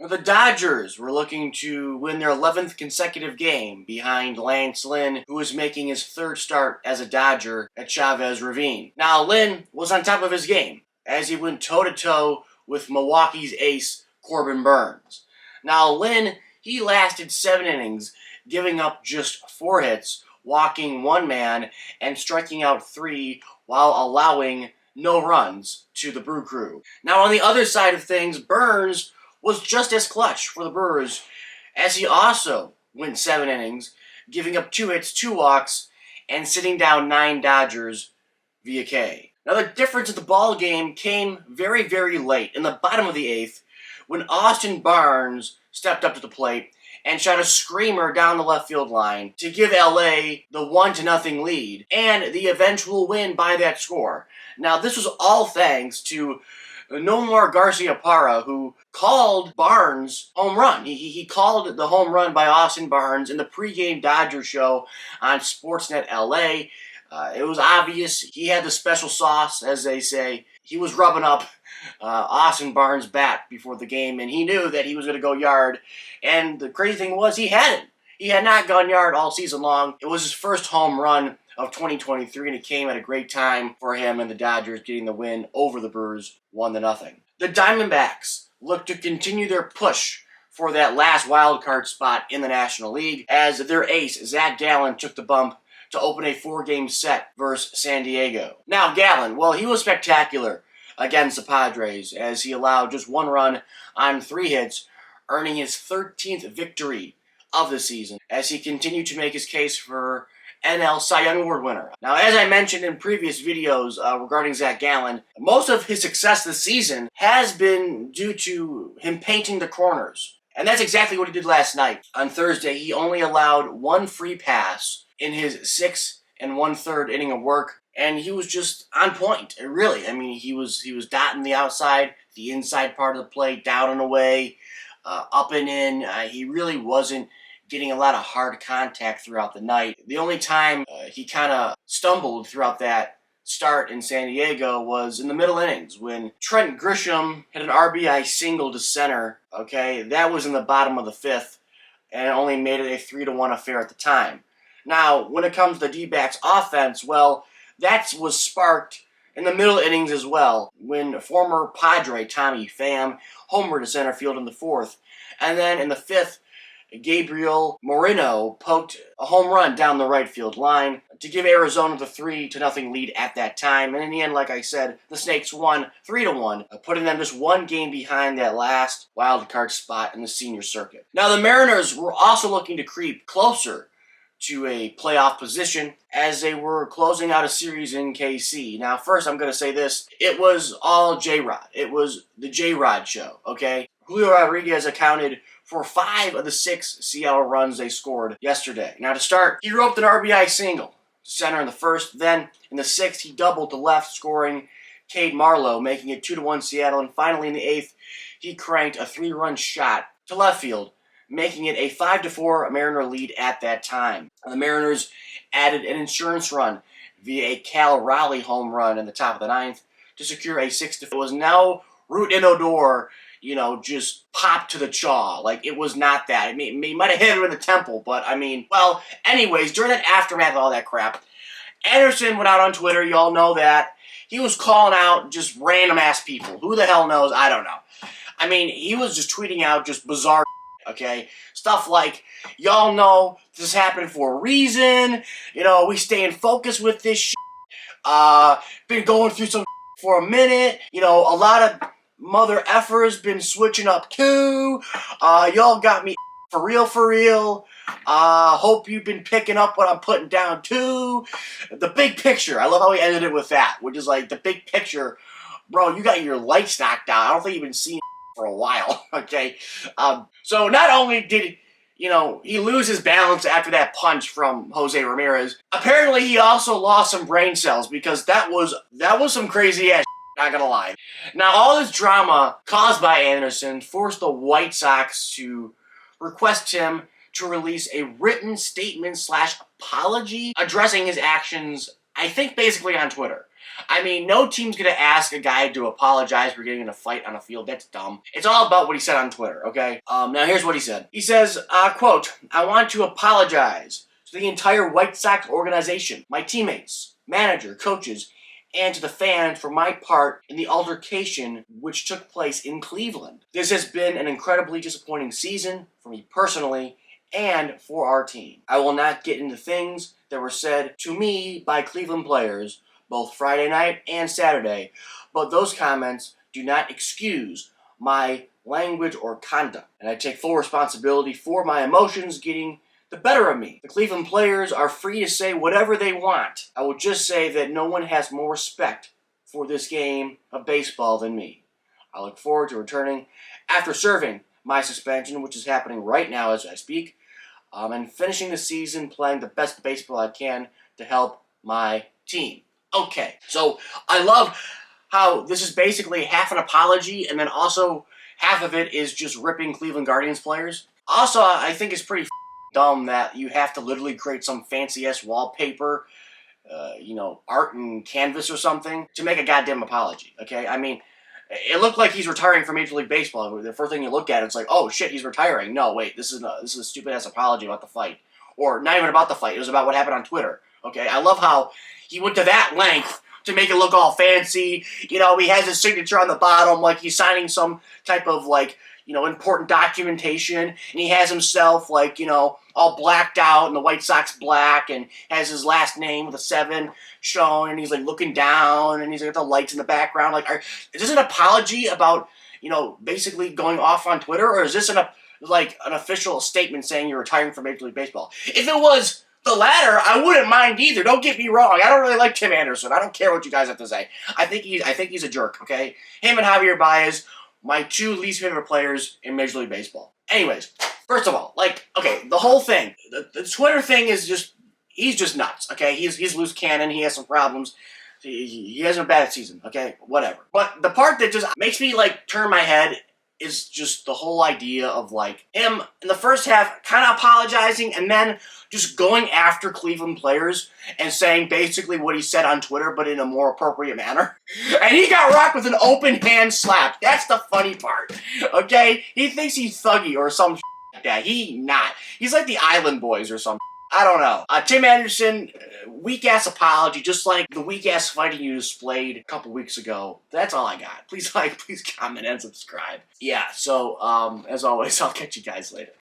The Dodgers were looking to win their 11th consecutive game behind Lance Lynn, who was making his third start as a Dodger at Chavez Ravine. Now, Lynn was on top of his game as he went toe-to-toe with Milwaukee's ace, Corbin Burnes. Now, Lynn, he lasted 7 innings, giving up just 4 hits, walking 1 man, and striking out 3 while allowing no runs to the Brew Crew. Now, on the other side of things, Burnes was just as clutch for the Brewers, as he also went 7 innings, giving up 2 hits, 2 walks, and sitting down 9 Dodgers via K. Now, the difference of the ball game came very, very late, in the bottom of the 8th, when Austin Barnes stepped up to the plate and shot a screamer down the left field line to give LA the 1-0 lead and the eventual win by that score. Now, this was all thanks to Nomar Garciaparra, who called Barnes' home run. He called the home run by Austin Barnes in the pregame Dodger show on Sportsnet LA. It was obvious he had the special sauce, as they say. He was rubbing up Austin Barnes' bat before the game, and he knew that he was going to go yard. And the crazy thing was, he hadn't. He had not gone yard all season long. It was his first home run of 2023, and it came at a great time for him and the Dodgers getting the win over the Brewers 1-0. The Diamondbacks look to continue their push for that last wild card spot in the National League, as their ace, Zach Gallen, took the bump to open a 4-game set versus San Diego. Now, Gallen, well, he was spectacular against the Padres, as he allowed just 1 run on 3 hits, earning his 13th victory of the season, as he continued to make his case for NL Cy Young Award winner. Now, as I mentioned in previous videos regarding Zach Gallen, most of his success this season has been due to him painting the corners. And that's exactly what he did last night. On Thursday, he only allowed 1 free pass in his 6 1/3 inning of work, and he was just on point. Really, I mean, he was dotting the outside, the inside part of the plate, down and away, up and in. He really wasn't getting a lot of hard contact throughout the night. The only time he kind of stumbled throughout that start in San Diego was in the middle innings when Trent Grisham hit an RBI single to center. Okay, that was in the bottom of the 5th, and it only made it a 3-1 affair at the time. Now, when it comes to the D-backs offense, well, that was sparked in the middle innings as well, when former Padre Tommy Pham homered to center field in the 4th. And then in the 5th, Gabriel Moreno poked a home run down the right field line to give Arizona the 3-0 lead at that time. And in the end, like I said, the Snakes won 3-1, putting them just 1 game behind that last wild card spot in the senior circuit. Now, the Mariners were also looking to creep closer to a playoff position as they were closing out a series in KC. Now, first, I'm going to say this. It was all J-Rod. It was the J-Rod show, okay? Julio Rodriguez accounted for 5 of the 6 Seattle runs they scored yesterday. Now, to start, he roped an RBI single to center in the 1st. Then, in the 6th, he doubled to left, scoring Cade Marlowe, making it 2-1 Seattle. And finally, in the 8th, he cranked a 3-run shot to left field, making it a 5-4 Mariner lead at that time. The Mariners added an insurance run via a Cal Raleigh home run in the top of the 9th to secure a 6-4. It was now Root in Odor, just popped to the jaw. Like, it was not that. I mean, he might have hit her in the temple, but, well, anyways, during that aftermath of all that crap, Anderson went out on Twitter, you all know that. He was calling out just random-ass people. Who the hell knows? I don't know. I mean, he was just tweeting out just bizarre okay? Stuff like, y'all know this is happening for a reason. We stay in focus with this shit. Been going through some for a minute. A lot of mother effers been switching up too. Y'all got me for real. Hope you've been picking up what I'm putting down too. The big picture. I love how he ended it with that, which is like the big picture. Bro, you got your lights knocked out. I don't think you've been seeing for a while, okay? So not only did, he lose his balance after that punch from Jose Ramirez, apparently he also lost some brain cells because that was some crazy ass not gonna lie. Now, all this drama caused by Anderson forced the White Sox to request him to release a written statement / apology addressing his actions, I think basically on Twitter. I mean, no team's gonna ask a guy to apologize for getting in a fight on a field. That's dumb. It's all about what he said on Twitter, okay? Now here's what he said. He says, quote, "I want to apologize to the entire White Sox organization, my teammates, manager, coaches, and to the fans for my part in the altercation which took place in Cleveland. This has been an incredibly disappointing season for me personally and for our team. I will not get into things that were said to me by Cleveland players both Friday night and Saturday, but those comments do not excuse my language or conduct, and I take full responsibility for my emotions getting the better of me. The Cleveland players are free to say whatever they want. I will just say that no one has more respect for this game of baseball than me. I look forward to returning after serving my suspension, which is happening right now as I speak, and finishing the season playing the best baseball I can to help my team." Okay, so I love how this is basically half an apology, and then also half of it is just ripping Cleveland Guardians players. Also, I think it's pretty dumb that you have to literally create some fancy-ass wallpaper, art and canvas or something to make a goddamn apology, okay? I mean, it looked like he's retiring from Major League Baseball. The first thing you look at, it's like, oh shit, he's retiring. No, wait, this is a stupid-ass apology about the fight. Or not even about the fight, it was about what happened on Twitter, okay? I love how he went to that length to make it look all fancy. He has his signature on the bottom, like he's signing some type of, important documentation, and he has himself, all blacked out, and the White Sox black, and has his last name with a 7 shown, and he's, looking down, and he's got the lights in the background. Is this an apology about, basically going off on Twitter, or is this an official statement saying you're retiring from Major League Baseball? If it was the latter, I wouldn't mind either. Don't get me wrong. I don't really like Tim Anderson. I don't care what you guys have to say. I think he's a jerk, okay? Him and Javier Baez, my 2 least favorite players in Major League Baseball. Anyways, first of all, the whole thing, the Twitter thing is he's just nuts, okay? He's loose cannon. He has some problems. He has a bad season, okay? Whatever. But the part that just makes me, turn my head is just the whole idea of, him in the first half kind of apologizing and then just going after Cleveland players and saying basically what he said on Twitter, but in a more appropriate manner. And he got rocked with an open hand slap. That's the funny part, okay? He thinks he's thuggy or some like that. He's like the Island Boys or something. I don't know. Tim Anderson, weak-ass apology, just like the weak-ass fighting you displayed a couple weeks ago. That's all I got. Please please comment, and subscribe. Yeah, so, as always, I'll catch you guys later.